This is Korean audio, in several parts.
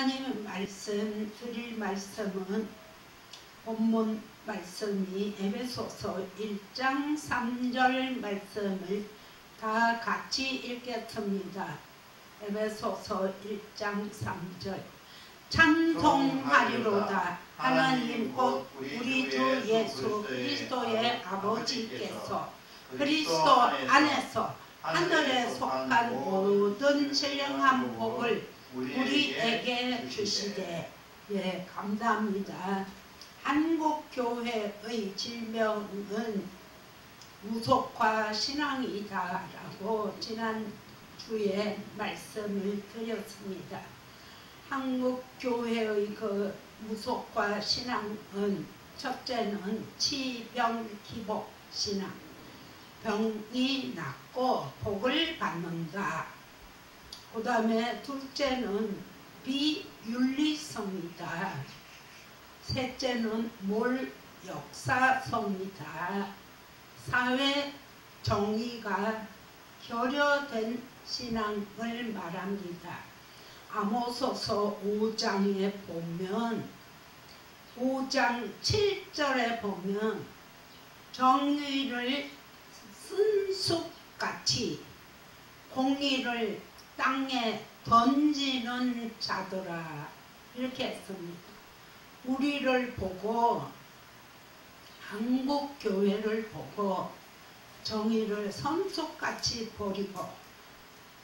하나님의 말씀 드릴 말씀은 본문 말씀이 에베소서 1장 3절 말씀을 다 같이 읽겠습니다. 에베소서 1장 3절 찬송하리로다. 하나님 곧 우리 주 예수 그리스도의 아버지께서 그리스도 안에서 하늘에 속한 모든 신령한 복을 우리에게 주시되, 예, 감사합니다. 한국교회의 질명은 무속화 신앙이다라고 지난주에 말씀을 드렸습니다. 한국교회의 그 무속화 신앙은 첫째는 치병기복 신앙, 병이 낫고 복을 받는다. 그 다음에 둘째는 비윤리성이다. 셋째는 몰역사성이다. 사회 정의가 결여된 신앙을 말합니다. 아모스서 5장에 보면 5장 7절에 보면 정의를 쓴숲같이 공의를 땅에 던지는 자들아, 이렇게 했습니다. 우리를 보고, 한국교회를 보고 정의를 선속같이 버리고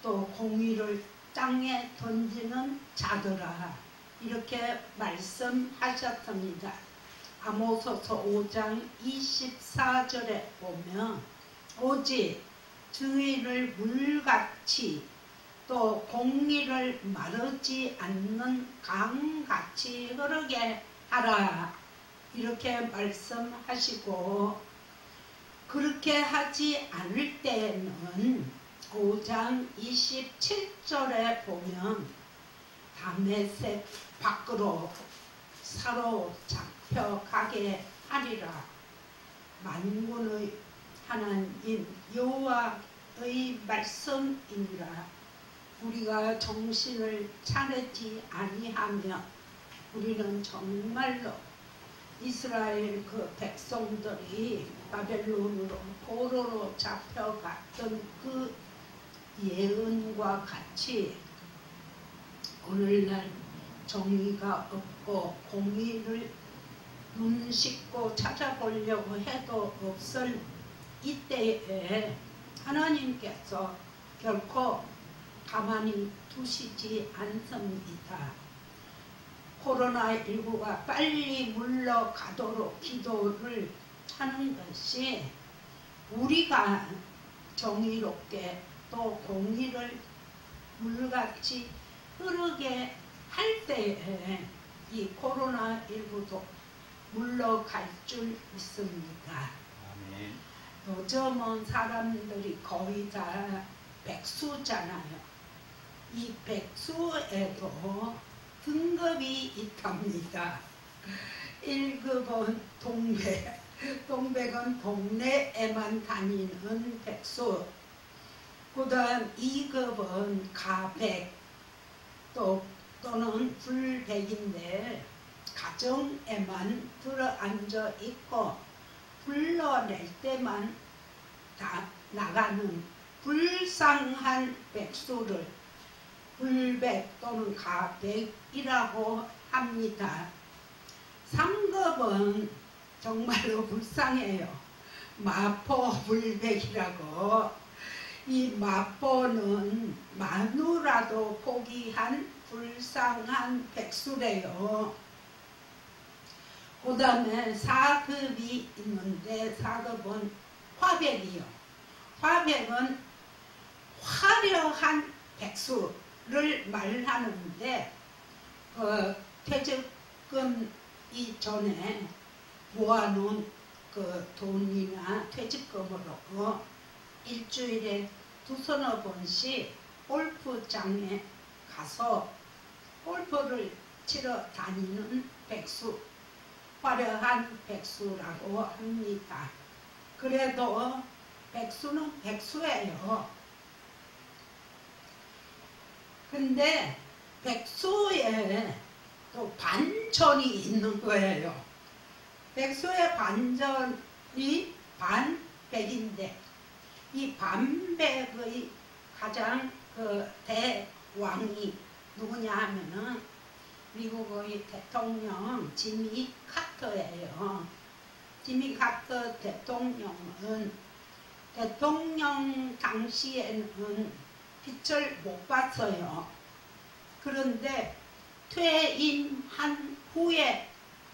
또 공의를 땅에 던지는 자들아, 이렇게 말씀하셨습니다. 아모스서 5장 24절에 보면 오직 정의를 물같이 또 공의를 마르지 않는 강같이 흐르게 하라, 이렇게 말씀하시고, 그렇게 하지 않을 때는 5장 27절에 보면 다메섹 밖으로 사로잡혀가게 하리라. 만군의 하나님 여호와의 말씀이니라. 우리가 정신을 차리지 아니하면 우리는 정말로 이스라엘 그 백성들이 바벨론으로 포로로 잡혀갔던 그 예언과 같이 오늘날 정의가 없고 공의를 눈 씻고 찾아보려고 해도 없을 이때에 하나님께서 결코 가만히 두시지 않습니다. 코로나19가 빨리 물러가도록 기도를 하는 것이 우리가 정의롭게 또 공의를 물같이 흐르게 할 때에 이 코로나19도 물러갈 줄 믿습니다. 아멘. 요즘은 사람들이 거의 다 백수잖아요. 이 백수에도 등급이 있답니다. 1급은 동백, 동백은 동네에만 다니는 백수, 그 다음 2급은 가백, 또는 불백인데 가정에만 들어앉아 있고 불러낼 때만 다 나가는 불쌍한 백수를 불백 또는 가백이라고 합니다. 3급은 정말로 불쌍해요. 마포불백이라고. 이 마포는 마누라도 포기한 불쌍한 백수래요. 그 다음에 4급이 있는데 4급은 화백이요. 화백은 화려한 백수를 말하는데 퇴직금 이전에 모아놓은 그 돈이나 퇴직금으로 일주일에 두서너 번씩 골프장에 가서 골프를 치러 다니는 백수, 화려한 백수라고 합니다. 그래도 백수는 백수예요. 근데 백수의 또 반전이 있는 거예요. 백수의 반전이 반백인데 이 반백의 가장 대왕이 누구냐 하면은 미국의 대통령 지미 카터예요. 지미 카터 대통령은 대통령 당시에는 빛을 못 봤어요. 그런데 퇴임한 후에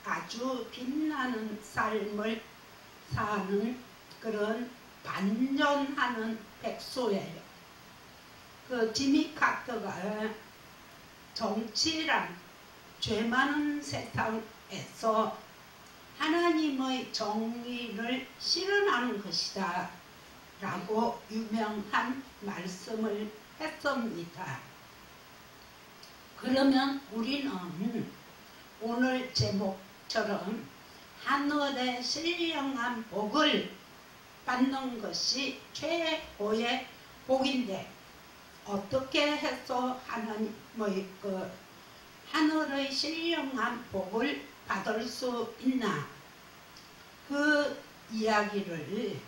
아주 빛나는 삶을 사는 그런 반전하는 백수예요. 그 지미 카터가 정치란 죄 많은 세상에서 하나님의 정의를 실현하는 것이다 라고 유명한 말씀을 했습니다. 그러면 우리는 오늘 제목처럼 하늘의 신령한 복을 받는 것이 최고의 복인데 어떻게 해서 하나님의 하늘의 신령한 복을 받을 수 있나? 그 이야기를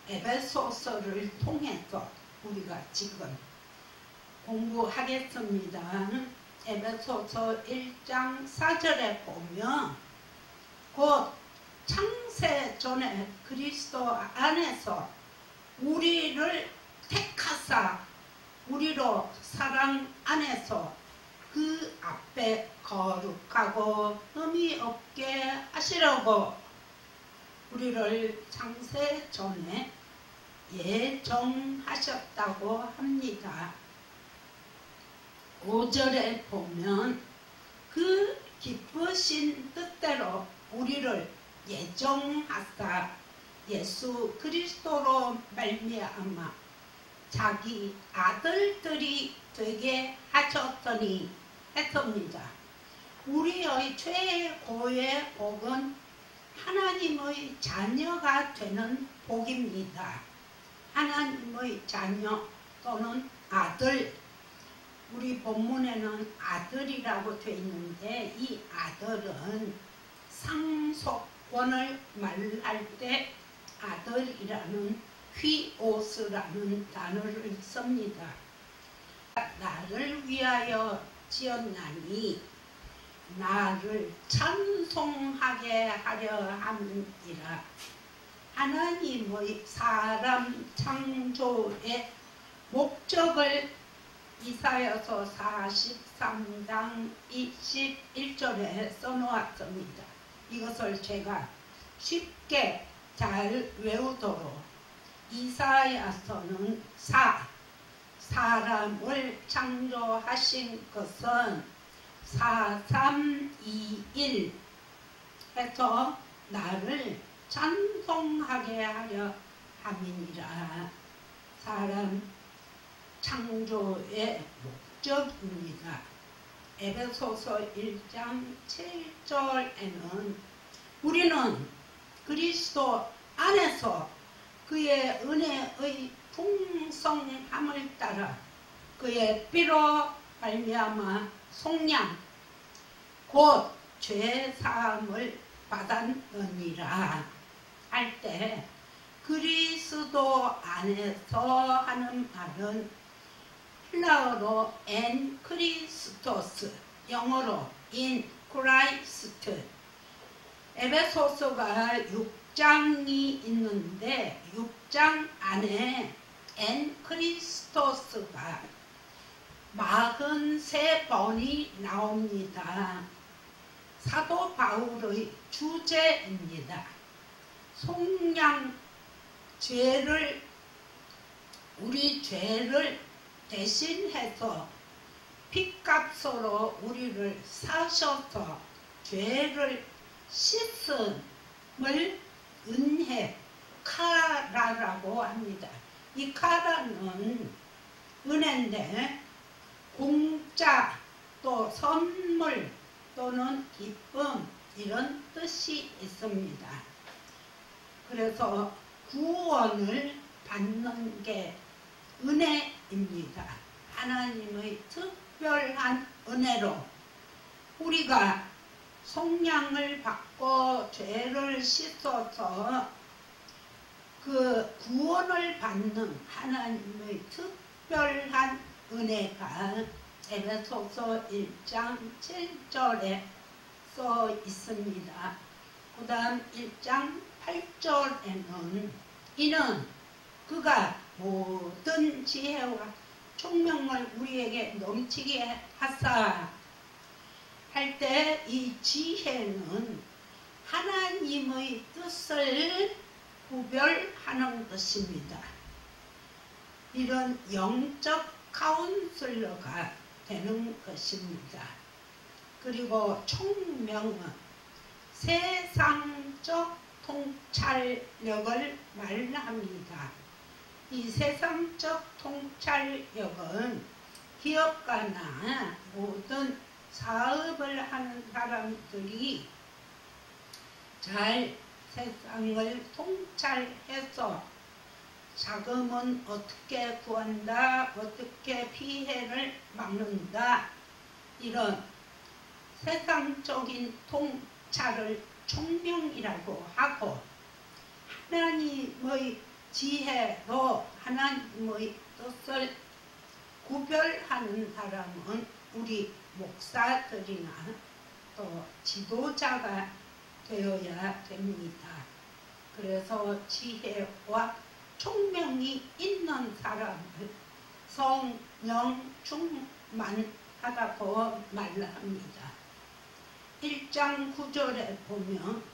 에베소서를 통해서 우리가 지금 공부하겠습니다. 에베소서 1장 4절에 보면 곧 창세 전에 그리스도 안에서 우리를 택하사 우리로 사랑 안에서 그 앞에 거룩하고 흠이 없게 하시려고 우리를 창세 전에 예정하셨다고 합니다. 5절에 보면 그 기쁘신 뜻대로 우리를 예정하사 예수 그리스도로 말미암아 자기 아들들이 되게 하셨더니 했습니다. 우리의 최고의 복은 하나님의 자녀가 되는 복입니다. 하나님의 자녀 또는 아들, 우리 본문에는 아들이라고 되어 있는데 이 아들은 상속권을 말할 때 아들이라는 휘오스라는 단어를 씁니다. 나를 위하여 지었나니 나를 찬송하게 하려 함이라. 하나님의 사람 창조의 목적을 이사야서 43장 21절에 써놓았습니다. 이것을 제가 쉽게 잘 외우도록 이사야서는 사람을 창조하신 것은 4321 해서 나를 찬송하게 하려 함이니라. 사람 창조의 목적입니다. 에베소서 1장 7절에는 우리는 그리스도 안에서 그의 은혜의 풍성함을 따라 그의 피로 말미암아 속량 곧 죄사함을 받았느니라 할 때 그리스도 안에서 하는 말은 헬라어로 엔 크리스토스, 영어로 인 크라이스트. 에베소서가 6장이 있는데 6장 안에 엔 크리스토스가 43번이 나옵니다. 사도 바울의 주제입니다. 속량, 우리 죄를 대신해서 핏값으로 우리를 사셔서 죄를 씻음을 은혜, 카라라고 합니다. 이 카라는 은혜인데 공짜 또 선물 또는 기쁨 이런 뜻이 있습니다. 그래서 구원을 받는 게 은혜입니다. 하나님의 특별 특별한 은혜로 우리가 속량을 받고 죄를 씻어서 그 구원을 받는 하나님의 특별한 은혜가 에베소서 1장 7절에 써 있습니다. 그 다음 1장 8절에는 이는 그가 모든 지혜와 총명을 우리에게 넘치게 하사 할 때 이 지혜는 하나님의 뜻을 구별하는 것입니다. 이런 영적 카운슬러가 되는 것입니다. 그리고 총명은 세상적 통찰력을 말합니다. 이 세상적 통찰력은 기업가나 모든 사업을 하는 사람들이 잘 세상을 통찰해서 자금은 어떻게 구한다, 어떻게 피해를 막는다, 이런 세상적인 통찰을 총명이라고 하고, 하나님의 지혜로 하나님의 뜻을 구별하는 사람은 우리 목사들이나 또 지도자가 되어야 됩니다. 그래서 지혜와 총명이 있는 사람을 성령 충만하다고 말합니다. 1장 9절에 보면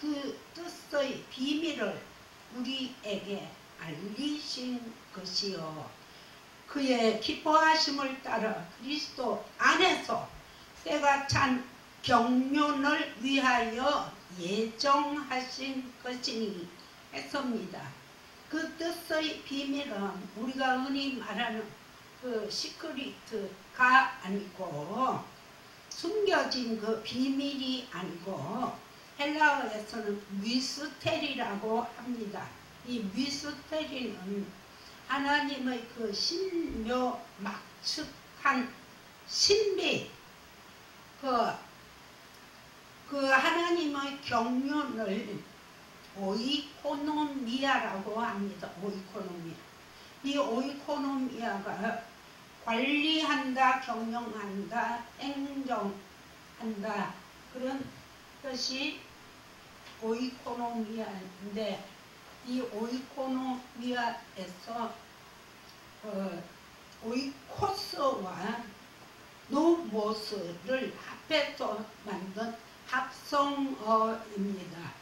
그 뜻의 비밀을 우리에게 알리신 것이요 그의 기뻐하심을 따라 그리스도 안에서 때가 찬 경륜을 위하여 예정하신 것이니 했습니다. 그 뜻의 비밀은 우리가 흔히 말하는 그 시크리트가 아니고 숨겨진 그 비밀이 아니고 헬라어에서는 미스테리라고 합니다. 이 미스테리는 하나님의 그 신묘막측한 신비, 그 하나님의 경륜을 오이코노미아라고 합니다. 오이코노미아. 이 오이코노미아가 관리한다, 경영한다, 행정한다, 그런 뜻이 오이코노미아인데, 이 오이코노미아에서 오이코스와 노모스를 합해서 만든 합성어입니다.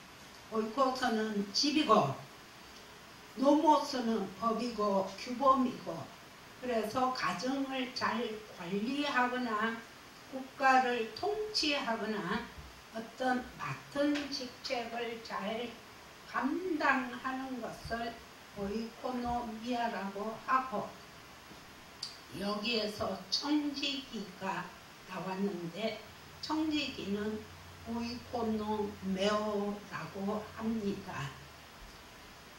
오이코스는 집이고 노모스는 법이고 규범이고, 그래서 가정을 잘 관리하거나 국가를 통치하거나 어떤 맡은 직책을 잘 감당하는 것을 오이코노미아라고 하고, 여기에서 청지기가 나왔는데 청지기는 오이코노메오라고 합니다.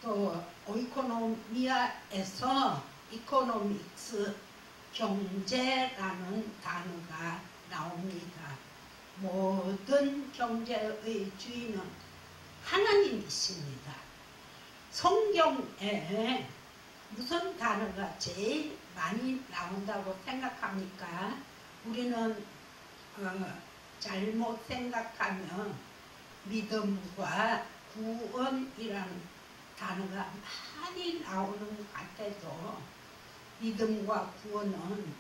또 오이코노미아에서 이코노믹스, 경제라는 단어가 나옵니다. 모든 경제의 주인은 하나님이십니다. 성경에 무슨 단어가 제일 많이 나온다고 생각합니까? 우리는 잘못 생각하면 믿음과 구원이라는 단어가 많이 나오는 것 같아도 믿음과 구원은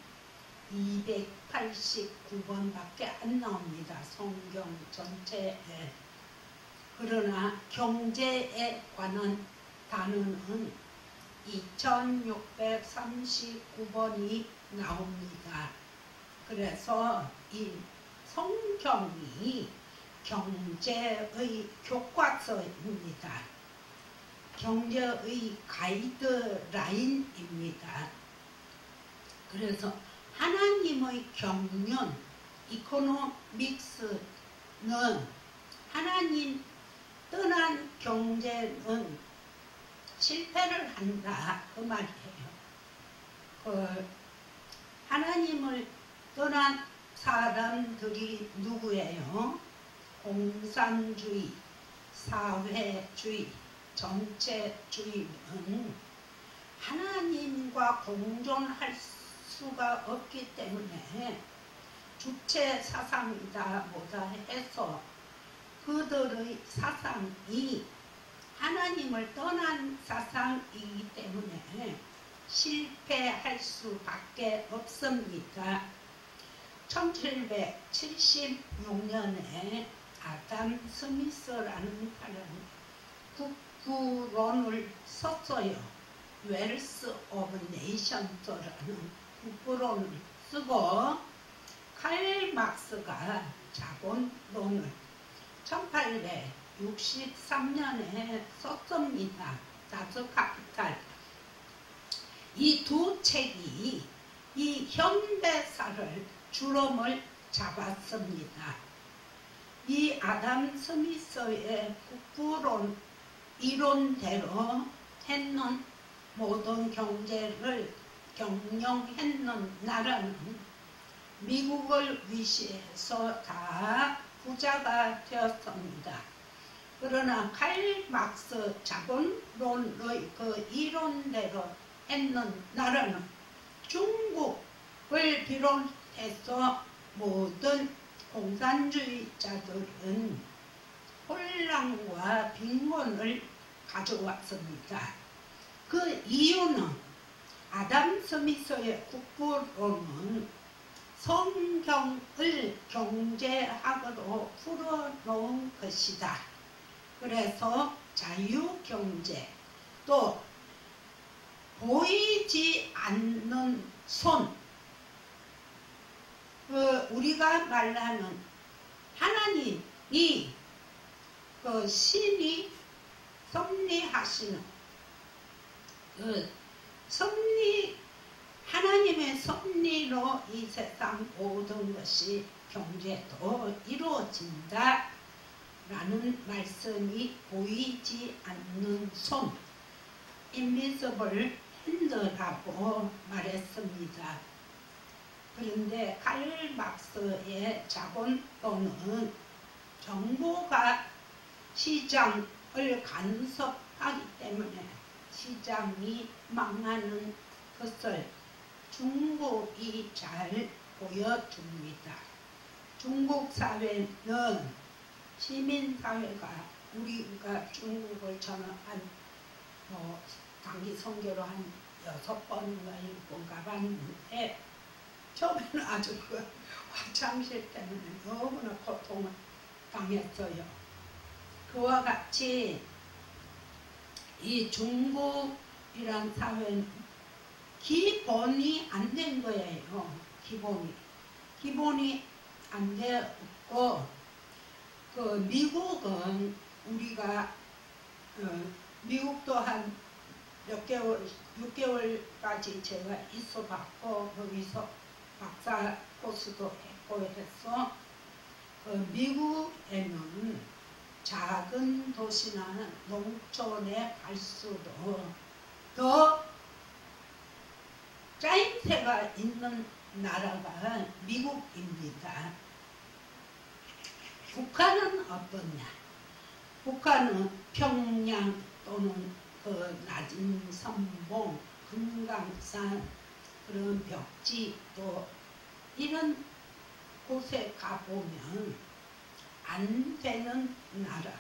289번밖에 안 나옵니다. 성경 전체에. 그러나 경제에 관한 단어는 2639번이 나옵니다. 그래서 이 성경이 경제의 교과서입니다. 경제의 가이드라인입니다. 그래서 하나님의 경륜, 이코노믹스는 하나님 떠난 경제는 실패를 한다, 그 말이에요. 하나님을 떠난 사람들이 누구예요? 공산주의, 사회주의, 전체주의는 하나님과 공존할 수가 없기 때문에 주체 사상이다 뭐다 해서 그들의 사상이 하나님을 떠난 사상이기 때문에 실패할 수밖에 없습니다. 1776년에 아담 스미스라는 사람이 국부론을 썼어요. 웰스 오브 네이션스라는 국부론을 쓰고 칼 막스가 자본론을 1863년에 썼습니다. 다스 카피탈. 이 두 책이 이 현대사를 주름을 잡았습니다. 이 아담 스미스의 국부론 이론대로 했는 모든 경제를 경영했는 나라는 미국을 위시해서 다 부자가 되었습니다. 그러나 칼 막스 자본론의 그 이론대로 했는 나라는 중국을 비롯해서 모든 공산주의자들은 혼란과 빈곤을 가져왔습니다. 그 이유는 아담 스미스의 국부론은 성경을 경제학으로 풀어놓은 것이다. 그래서 자유경제, 또 보이지 않는 손, 우리가 말하는 하나님이 그 신이 섭리하시는 하나님의 섭리로 이 세상 모든 것이 경제도 이루어진다 라는 말씀이 보이지 않는 손, invisible hand라고 말했습니다. 그런데 칼 막스의 자본론은 정부가 시장을 간섭하기 때문에 시장이 망하는 것을 중국이 잘 보여줍니다. 중국 사회는 시민사회가, 우리가 중국을 저는 단기 선교로 한 6번인가 7번 가봤는데 처음에는 아주 화장실 때문에 너무나 고통을 당했어요. 그와 같이 이 중국이란 사회는 기본이 안 된 거예요. 기본이 안 되었고, 그 미국은 우리가 미국도 한 몇 개월, 6개월까지 제가 있어 봤고, 거기서 박사 코스도 했고 해서 미국에는 작은 도시나 농촌에 갈수록 더 짜임새가 있는 나라가 미국입니다. 북한은 어떠냐? 북한은 평양 또는 그 낮은 선봉, 금강산, 그런 벽지, 또 이런 곳에 가보면 안 되는 나라,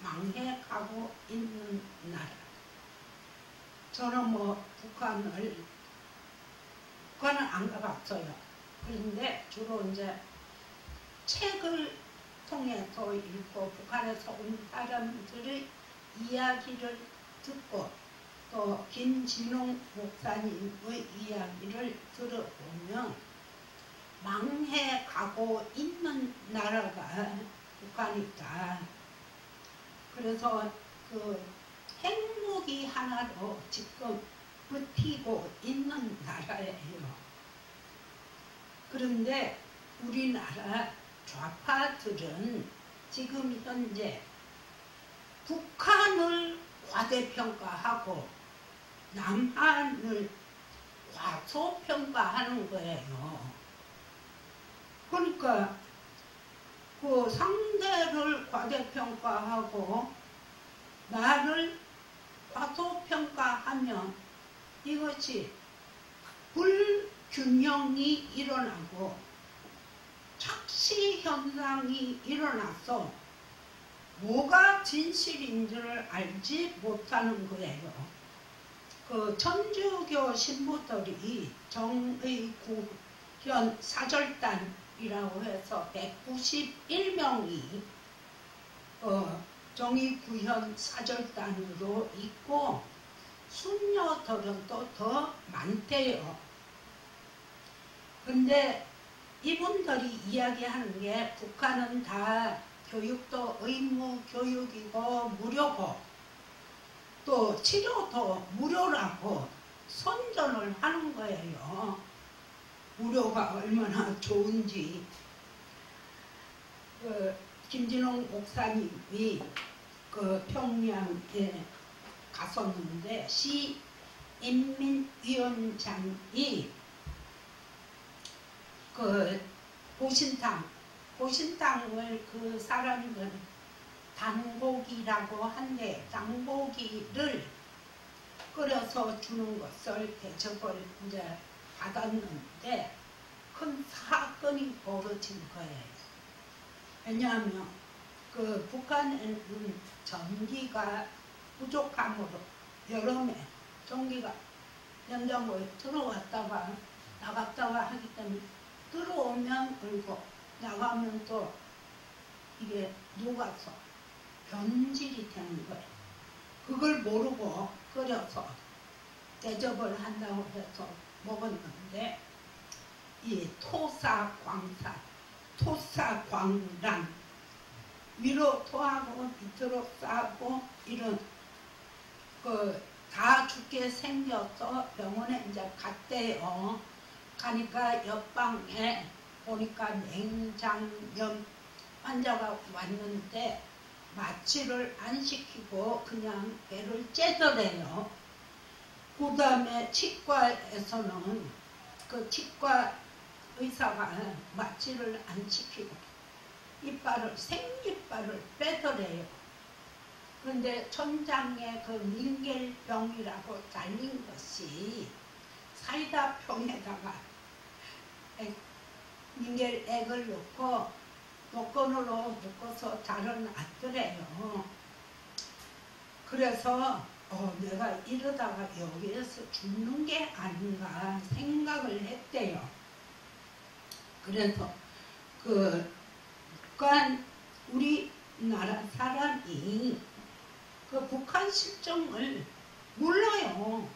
망해가고 있는 나라. 저는 북한은 안 가봤어요. 그런데 주로 이제 책을 통해서 읽고 북한에서 온 사람들의 이야기를 듣고 또 김진웅 목사님의 이야기를 들어보면 망해가고 있는 나라가 북한이다. 그래서 그 핵무기 하나로 지금 버티고 있는 나라예요. 그런데 우리나라 좌파들은 지금 현재 북한을 과대평가하고 남한을 과소평가하는 거예요. 그러니까 그 상대를 과대평가하고 나를 과소평가하면 이것이 불균형이 일어나고 착시 현상이 일어나서 뭐가 진실인지를 알지 못하는 거예요. 그 천주교 신부들이 정의구현 사절단이라고 해서 191명이 정의구현 사절단으로 있고 순녀들은 또 더 많대요. 근데 이분들이 이야기하는 게 북한은 다 교육도 의무 교육이고 무료고 또 치료도 무료라고 선전을 하는 거예요. 무료가 얼마나 좋은지. 김진홍 목사님이 그 평양에 갔었는데 시인민위원장이 그 보신탕을 그 사람들 단고기라고 한데 단고기를 끓여서 주는 것을 대접을 이제 받았는데 큰 사건이 벌어진 거예요. 왜냐하면 그 북한에는 전기가 부족함으로 여름에 전기가 냉장고에 들어왔다가 나갔다가 하기 때문에 들어오면 울고 나가면 또 이게 녹아서 변질이 되는 거예요. 그걸 모르고 끓여서 대접을 한다고 해서 먹었는데 이 토사광란 위로 토하고 밑으로 싸고 이런 다 죽게 생겨서 병원에 이제 갔대요. 가니까 옆방에 보니까 냉장염 환자가 왔는데 마취를 안 시키고 그냥 배를 째더래요. 그 다음에 치과에서는 그 치과 의사가 마취를 안 시키고 생이빨을 빼더래요. 그런데 천장에 그 링겔병이라고 달린 것이 사이다 병에다가 링겔액을 넣고 목건으로 묶어서 달아놨더래요. 그래서 내가 이러다가 여기에서 죽는 게 아닌가 생각을 했대요. 그래서 북한 우리나라 사람이 그 북한 실정을 몰라요.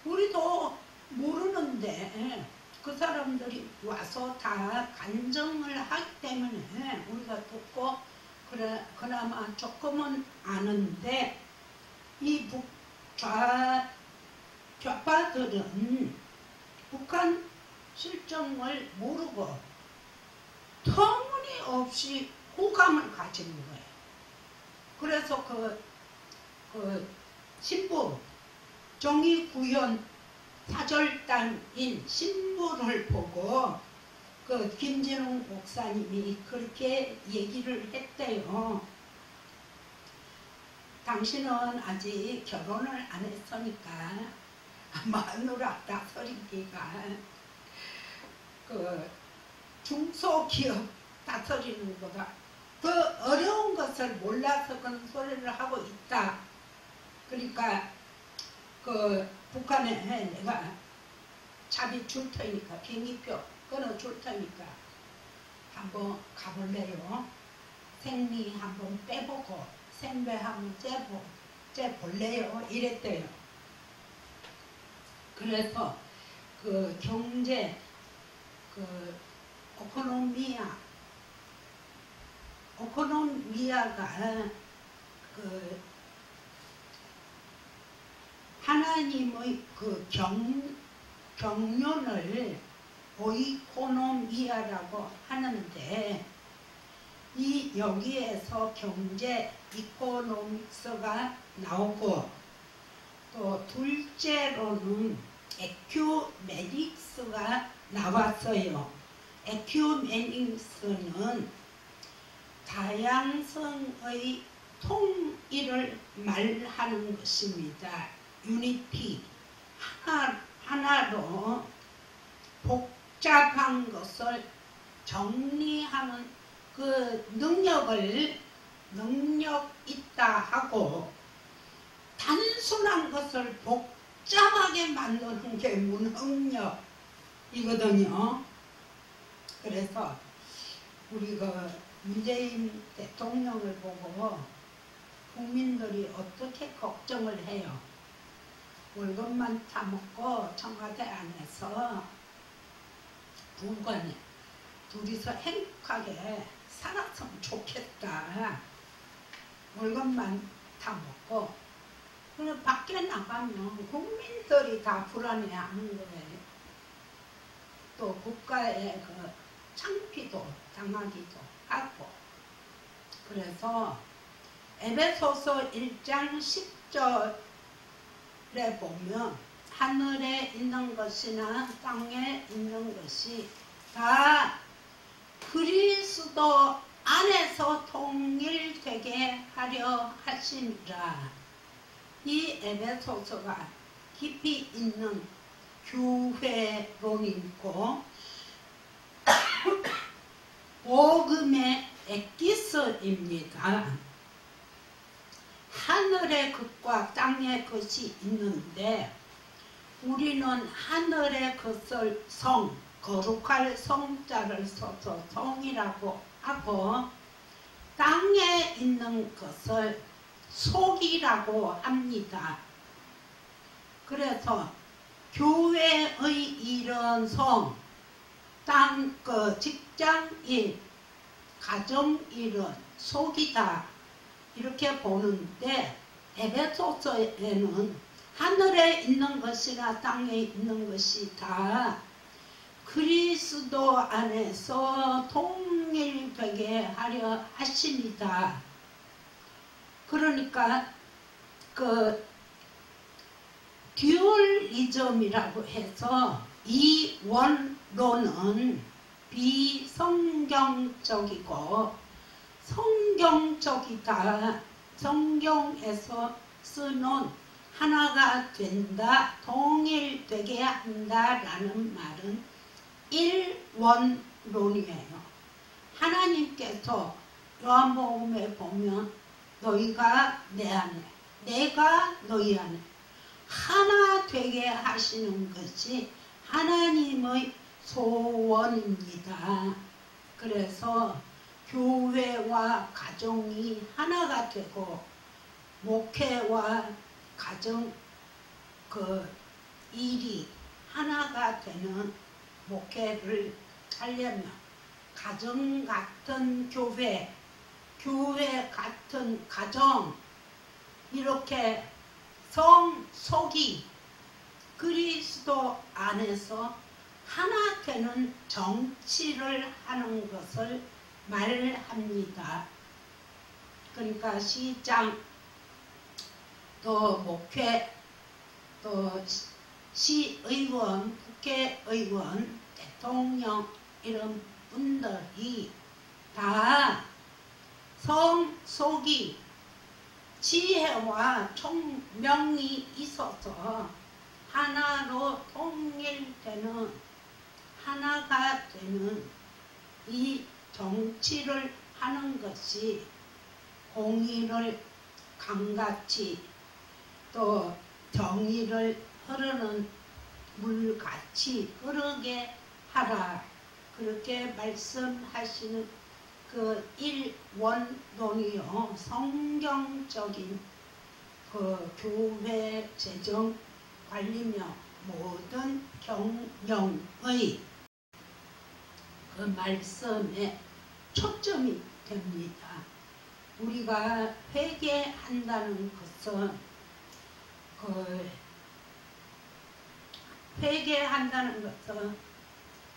우리도 모르는데 그 사람들이 와서 다 간증을 하기 때문에 우리가 듣고 그래 그나마 조금은 아는데 이 좌파들은 북한 실정을 모르고 터무니없이 호감을 가지는 거예요. 그래서 그 신부 정의구현 사절단인 신부를 보고 그 김진홍 목사님이 그렇게 얘기를 했대요. 당신은 아직 결혼을 안 했으니까 마누라 다스리기가 그 중소기업 다스리는 것보다 더 어려운 것을 몰라서 그런 소리를 하고 있다. 그러니까 그 북한에 내가 차비 줄 테니까 비행기표 끊어줄 테니까 한번 가볼래요? 생리 한번 빼보고 생배 한번 째볼래요? 이랬대요. 그래서 그 경제 그 오코노미아가 그 하나님의 그 경륜을 오이코노미아라고 하는데 이 여기에서 경제 이코노믹스가 나오고 또 둘째로는 에큐메딕스가 나왔어요. 에큐메니스는 다양성의 통일을 말하는 것입니다. 유니티, 하나로 복잡한 것을 정리하는 그 능력 있다 하고, 단순한 것을 복잡하게 만드는 게 무능력이거든요. 그래서 우리가 문재인 대통령을 보고 국민들이 어떻게 걱정을 해요. 월급만 타먹고 청와대 안에서 부부간에 둘이서 행복하게 살았으면 좋겠다. 월급만 타먹고. 그럼 밖에 나가면 국민들이 다 불안해하는 거예요. 또 국가의 그 창피도 당하기도 하고. 그래서 에베소서 1장 10절에 보면 하늘에 있는 것이나 땅에 있는 것이 다 그리스도 안에서 통일되게 하려 하심이라. 이 에베소서가 깊이 있는 교회론이고 복음의 엑기스입니다. 하늘의 것과 땅의 것이 있는데 우리는 하늘의 것을 성, 거룩할 성자를 써서 성이라고 하고, 땅에 있는 것을 속이라고 합니다. 그래서 교회의 일은 성, 직장일, 가정일은 속이다, 이렇게 보는데, 에베소서에는 하늘에 있는 것이나 땅에 있는 것이 다 그리스도 안에서 통일되게 하려 하십니다. 그러니까 그 듀얼리즘이라고 해서 이 원론은 비성경적이고 성경적이다. 성경에서 쓰는 하나가 된다, 통일되게 한다라는 말은 일원론이에요. 하나님께서 요한복음에 보면 너희가 내 안에, 내가 너희 안에 하나 되게 하시는 것이 하나님의 소원입니다. 그래서 교회와 가정이 하나가 되고 목회와 가정 그 일이 하나가 되는 목회를 하려면 가정 같은 교회, 교회 같은 가정, 이렇게 성, 속이 그리스도 안에서 하나 되는 정치를 하는 것을 말합니다. 그러니까 시장, 또 목회, 또 시의원, 국회의원, 대통령, 이런 분들이 다 성, 속이 지혜와 총명이 있어서 하나로 통일되는, 하나가 되는 이 정치를 하는 것이 공의를 강같이 또 정의를 흐르는 물같이 흐르게 하라, 그렇게 말씀하시는 그 일원론이요, 성경적인 그 교회 재정 관리며 모든 경영의 그 말씀에 초점이 됩니다. 우리가 회개한다는 것은 회개한다는 것은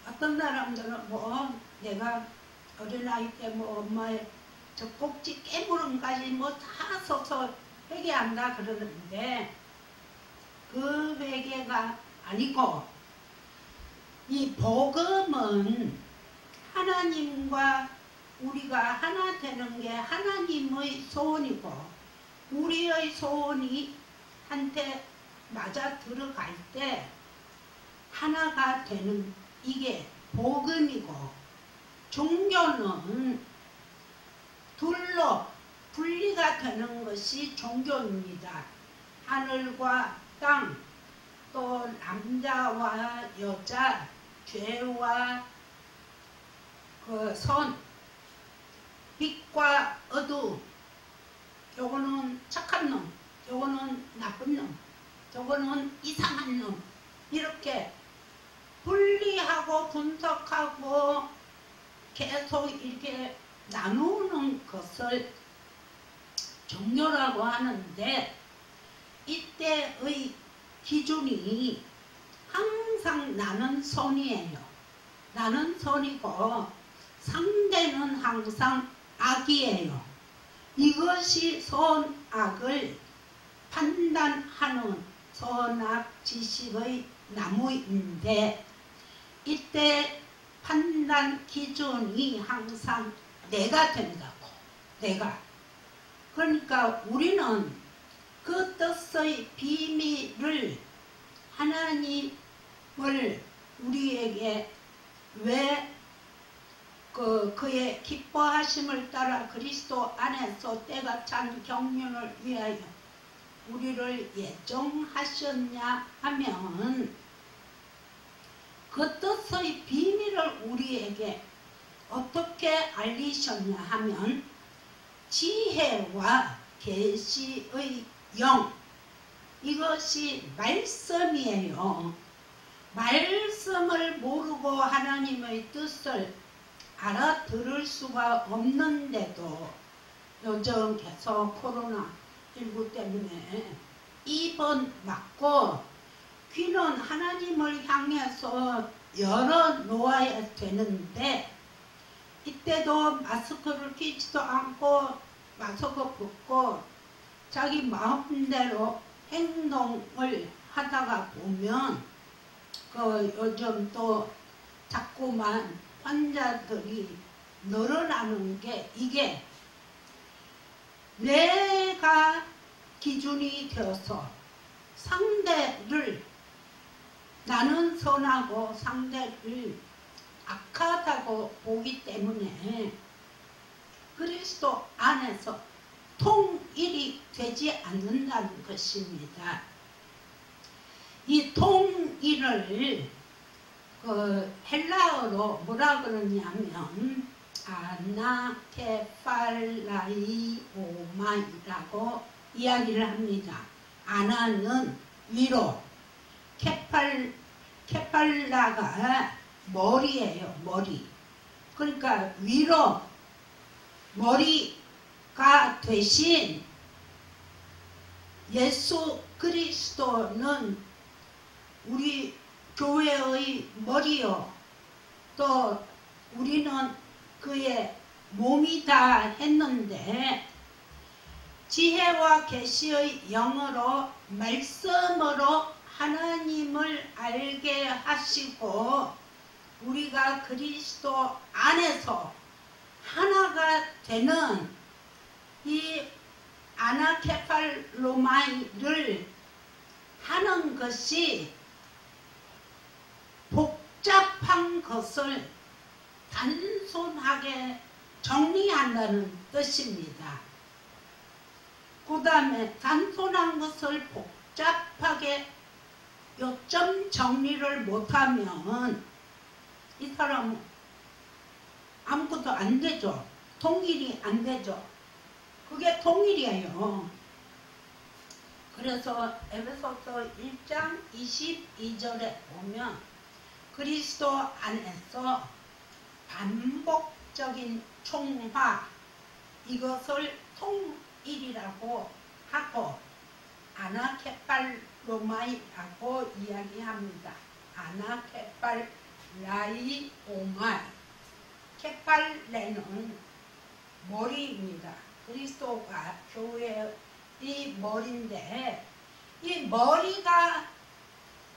어떤 사람들은 뭐 내가 어린아이 때 뭐 엄마의 저 꼭지 깨물음까지 뭐 다 써서 회개한다 그러는데, 그 회개가 아니고 이 복음은 하나님과 우리가 하나 되는 게 하나님의 소원이고, 우리의 소원이 한테 맞아 들어갈 때 하나가 되는, 이게 복음이고, 종교는 둘로 분리가 되는 것이 종교입니다. 하늘과 땅, 또 남자와 여자, 죄와 그 선, 빛과 어둠, 요거는 착한 놈, 요거는 나쁜 놈, 요거는 이상한 놈, 이렇게 분리하고 분석하고 계속 이렇게 나누는 것을 종교라고 하는데, 이때의 기준이 항상 나는 선이에요. 나는 선이고 상대는 항상 악이에요. 이것이 선악을 판단하는 선악 지식의 나무인데, 이때 판단 기준이 항상 내가 된다고. 내가. 그러니까 우리는 그 뜻의 비밀을, 하나님을 우리에게 왜 그의 기뻐하심을 따라 그리스도 안에서 때가 찬 경륜을 위하여 우리를 예정하셨냐 하면, 그 뜻의 비밀을 우리에게 어떻게 알리셨냐 하면 지혜와 계시의 영, 이것이 말씀이에요. 말씀을 모르고 하나님의 뜻을 알아들을 수가 없는데도 요즘 계속 코로나19 때문에 입은 막고 귀는 하나님을 향해서 열어놓아야 되는데, 이때도 마스크를 끼지도 않고 마스크 벗고 자기 마음대로 행동을 하다가 보면 요즘 또 자꾸만 환자들이 늘어나는 게, 이게 내가 기준이 되어서 상대를, 나는 선하고 상대를 악하다고 보기 때문에 그리스도 안에서 통일이 되지 않는다는 것입니다. 이 통일을 헬라어로 뭐라 그러냐면 아나케팔라이오마이라고 이야기를 합니다. 아나는 위로, 케팔라가 머리예요. 머리. 그러니까 위로, 머리가 대신 예수 그리스도는 우리 교회의 머리요, 또 우리는 그의 몸이다 했는데, 지혜와 계시의 영으로 말씀으로 하나님을 알게 하시고 우리가 그리스도 안에서 하나가 되는 이 아나케팔로마이를 하는 것이 복잡한 것을 단순하게 정리한다는 뜻입니다. 그 다음에 단순한 것을 복잡하게 요점 정리를 못하면 이 사람은 아무것도 안 되죠. 통일이 안 되죠. 그게 통일이에요. 그래서 에베소서 1장 22절에 보면 그리스도 안에서 반복적인 총화, 이것을 통일이라고 하고 아나케팔로마이라고 이야기합니다. 아나케팔라이오마이. 케팔레는 머리입니다. 그리스도가 교회의 머리인데, 이 머리가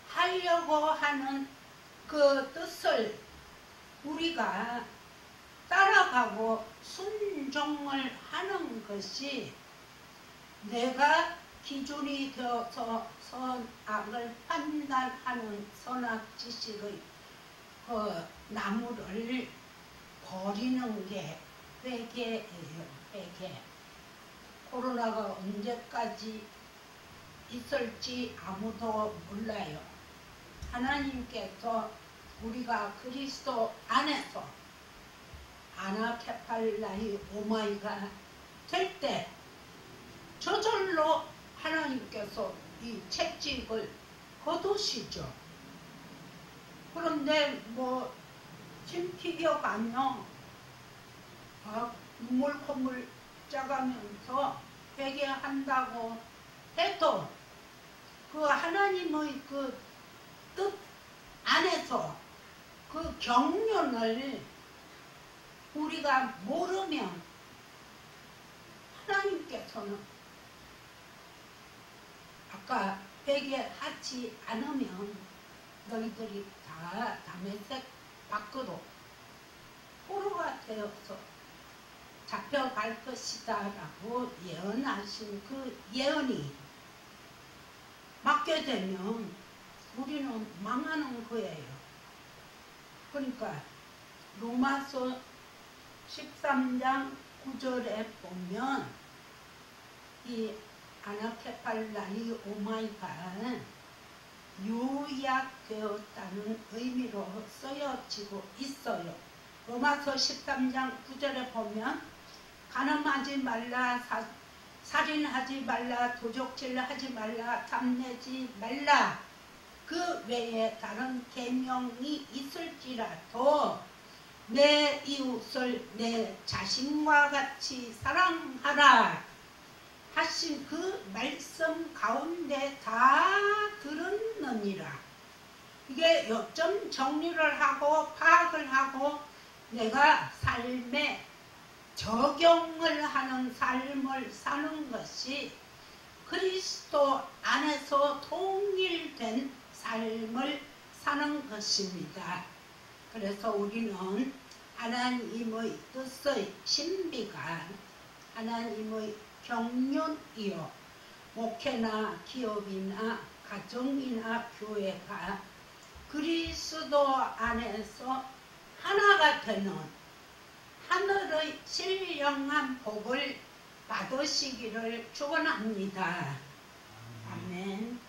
하려고 하는 그 뜻을 우리가 순종하고 순종을 하는 것이 내가 기준이 되어서 선악을 판단하는 선악 지식의 그 나무를 버리는 게 회개예요. 회개. 코로나가 언제까지 있을지 아무도 몰라요. 하나님께서 우리가 그리스도 안에서 아나케팔라이 오마이가 될 때 저절로 하나님께서 이 채찍을 거두시죠. 그런데 뭐 힘피겨가며 눈물 콧물 짜가면서 회개한다고 해도 그 하나님의 그 뜻 안에서 그 경륜을 우리가 모르면 하나님께서는 아까 회개하지 않으면 너희들이 다 다메섹 밖으로 포로가 되어서 잡혀갈 것이다 라고 예언하신 그 예언이 맞게 되면 우리는 망하는 거예요. 그러니까 로마서 13장 9절에 보면 이 아나케팔라이 오마이가 요약되었다는 의미로 쓰여지고 있어요. 로마서 13장 9절에 보면 간음하지 말라, 살인하지 말라, 도적질하지 말라, 탐내지 말라. 그 외에 다른 계명이 있을지라도 내 이웃을 내 자신과 같이 사랑하라 하신 그 말씀 가운데 다 들었느니라. 이게 요점 정리를 하고 파악을 하고 내가 삶에 적용을 하는 삶을 사는 것이 그리스도 안에서 통일된 삶을 사는 것입니다. 그래서 우리는 하나님의 뜻의 신비가 하나님의 경륜이요, 목회나 기업이나 가정이나 교회가 그리스도 안에서 하나가 되는 하늘의 신령한 복을 받으시기를 축원합니다. 아멘.